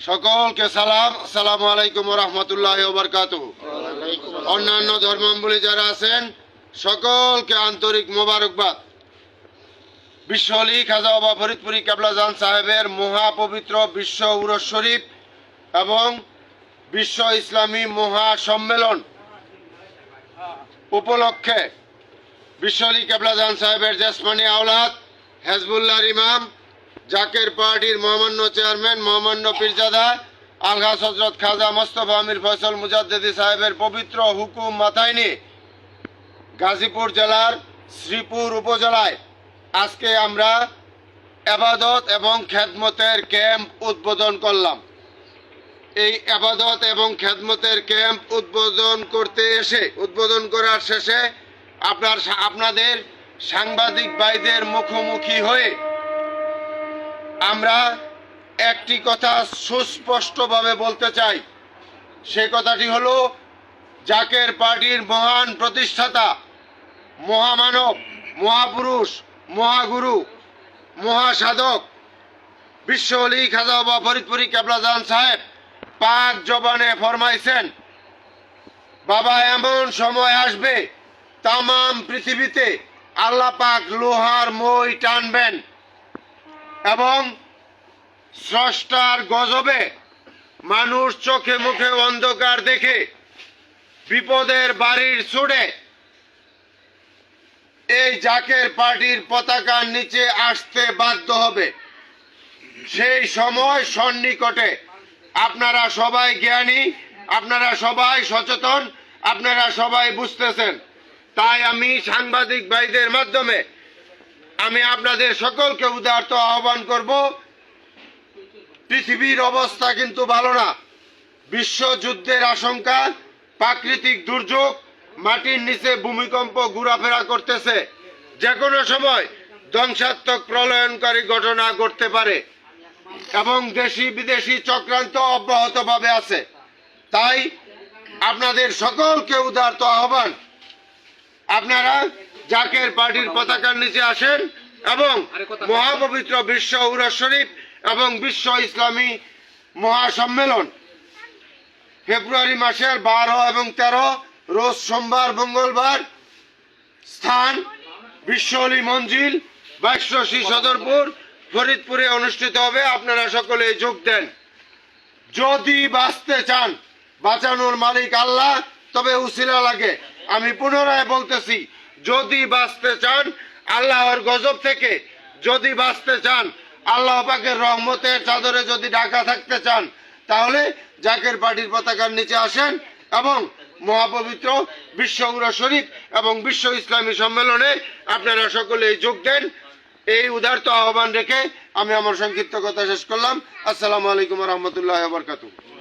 সকলকে সালাম। আসসালামু আলাইকুম ওয়া রাহমাতুল্লাহি ওয়া বারাকাতুহু। অন্যান্য ধর্মাবলম্বী যারা আছেন সকলকে আন্তরিক মোবারকবাদ। বিশ্ব আলী খাজা বাবা ফরিদপুরি কেবলাজান সাহেবের মহাপবিত্র বিশ্ব উরস শরীফ এবং বিশ্ব ইসলামী মহাসম্মেলন উপলক্ষে বিশ্ব আলী কেবলাজান সাহেবের জেসমানি আওলাদ হেজবুল্লাহর ইমাম জাকের পার্টির মহামান্য চেয়ারম্যান মহামান্য পীরজাদা আলহাজ হযরত খাজা মোস্তফা আমির ফয়সাল মুজাদ্দেদি সাহেবের পবিত্র হুকুম মাথায় নিয়ে গাজীপুর জেলার শ্রীপুর উপজেলায় আজকে আমরা ইবাদত এবং খেদমতের ক্যাম্প উদ্বোধন করলাম। এই ইবাদত এবং খেদমতের ক্যাম্প উদ্বোধন করার শেষে আপনাদের সাংবাদিক ভাইদের মুখোমুখি হয়ে আমরা একটি কথা সুস্পষ্টভাবে বলতে চাই। সে কথাটি হলো জাকের পার্টির মহান প্রতিষ্ঠাতা, মহামানব, মহাপুরুষ, মহাগুরু, মহাসাধক বিশ্ব আলী খাজা বাবা ফরিদপুরি কেবলাজান সাহেব পাক জবানে ফরমাইছেন, বাবা এমন সময় আসবে তামাম পৃথিবীতে আল্লাহ পাক লোহার মই টানবেন এবং স্রষ্টার গজবে মানুষ চোখে মুখে অন্ধকার দেখে বিপদের বাড়ির ছুড়ে এই জাকের পার্টির পতাকার নিচে আসতে বাধ্য হবে। সেই সময় সন্নিকটে। আপনারা সবাই জ্ঞানী, আপনারা সবাই সচেতন, আপনারা সবাই বুঝতেছেন। তাই আমি সাংবাদিক ভাইদের মাধ্যমে আমি আপনাদের সকলকে উদারত আহ্বান করব, পৃথিবীর অবস্থা কিন্তু ভালো না। বিশ্বযুদ্ধের আশঙ্কা, প্রাকৃতিক দুর্যোগ, মাটির নিচে ভূমিকম্প ঘোরাফেরা করতেছে। যে কোনো সময় ধ্বংসাত্মক প্রলয়নকারী ঘটনা ঘটতে পারে এবং দেশি বিদেশি চক্রান্ত অব্যাহতভাবে আছে। তাই আপনাদের সকলকে উদারত আহ্বান, আপনারা জাকের পার্টির পতাকার নিচে আসেন এবং মহাপবিত্র বিশ্ব উরস শরীফ এবং বিশ্ব ইসলামী মহাসম্মেলন ফেব্রুয়ারি মাসের 12 এবং 13 রোজ সোমবার মঙ্গলবার, স্থান বিশ্ব আলী মঞ্জিল, 22 সদরপুর, ফরিদপুরে অনুষ্ঠিত হবে। আপনারা সকলে যোগ দেন। যদি বাঁচতে চান, বাঁচানোর মালিক আল্লাহ, তবে উসিলা লাগে। আমি পুনরায় বলতেছি, যদি বাঁচতে চান আল্লাহর গজব থেকে, যদি বাঁচতে চান আল্লাহ পাকের রহমতের চাদরে যদি ঢাকা থাকতে চান, তাহলে জাকের পার্টির পতাকার নিচে আসেন এবং মহাপবিত্র বিশ্ব উরস শরীফ এবং বিশ্ব ইসলামী সম্মেলনে আপনারা সকলেই যোগ দেন। এই উদারত আহ্বান রেখে আমি আমার সংক্ষিপ্ত কথা শেষ করলাম। আসসালামু আলাইকুম ওয়া রাহমাতুল্লাহি ওয়া বারাকাতুহু।